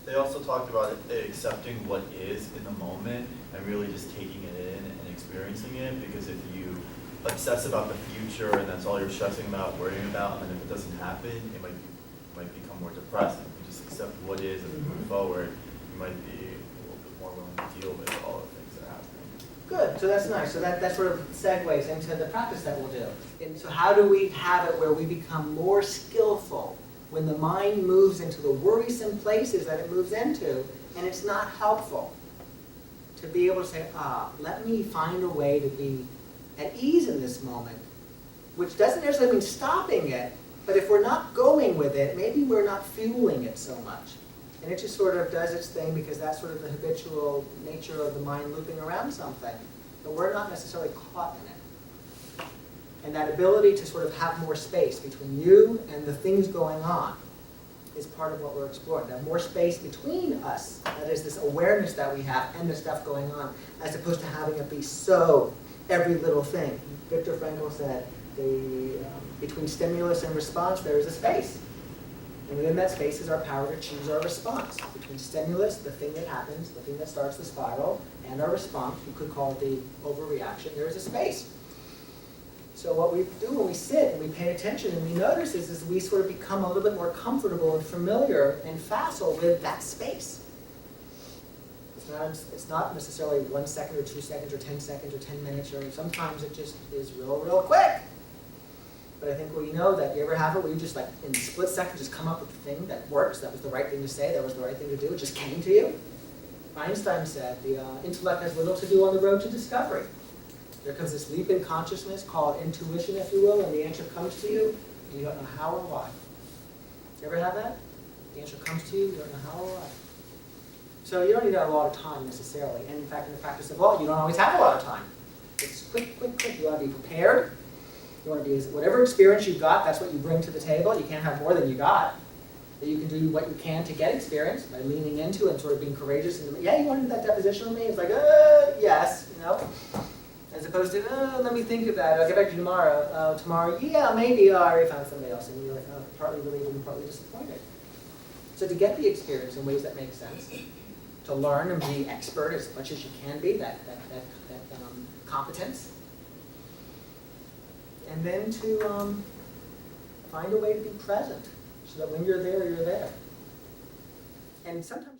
They also talked about accepting what is in the moment and really just taking it in and experiencing it, because if you obsess about the future and that's all you're stressing about, worrying about, and then if it doesn't happen, it might become more depressing. If you just accept what is and move forward, you might be a little bit more willing to deal with all the things that are happening. Good, so that's nice. So that sort of segues into the practice that we'll do. And so how do we have it where we become more skillful when the mind moves into the worrisome places that it moves into, and it's not helpful? To be able to say, let me find a way to be at ease in this moment, which doesn't necessarily mean stopping it, but if we're not going with it, maybe we're not fueling it so much. And it just sort of does its thing because that's sort of the habitual nature of the mind looping around something. But we're not necessarily caught in it. And that ability to sort of have more space between you and the things going on is part of what we're exploring. To have more space between us, that is this awareness that we have and the stuff going on, as opposed to having it be so every little thing. Viktor Frankl said, between stimulus and response, there is a space. And within that space is our power to choose our response. Between stimulus, the thing that happens, the thing that starts the spiral, and our response, you could call it the overreaction, there is a space. So what we do when we sit and we pay attention and we notice is we sort of become a little bit more comfortable and familiar and facile with that space. It's not necessarily 1 second or 2 seconds or 10 seconds or 10 minutes, or sometimes it just is real quick. But I think, well, you know that, you ever have it where you just like in a split second just come up with the thing that works, that was the right thing to say, that was the right thing to do, it just came to you? Einstein said the intellect has little to do on the road to discovery. There comes this leap in consciousness, call it intuition if you will, and the answer comes to you, and you don't know how or why. You ever have that? The answer comes to you, you don't know how or why. So you don't need a lot of time necessarily, and in fact in the practice of law, you don't always have a lot of time. It's quick. You want to be prepared. You want to be, whatever experience you've got, that's what you bring to the table. You can't have more than you got. That you can do what you can to get experience by leaning into and sort of being courageous. And yeah, you want to do that deposition with me? It's like, yes, you know. As opposed to, let me think about it. I'll get back to you tomorrow. Tomorrow, yeah, maybe. I already found somebody else. And you're like, partly relieved and partly disappointed. So to get the experience in ways that make sense, to learn and be expert as much as you can be, that competence. And then to find a way to be present so that when you're there, you're there. And sometimes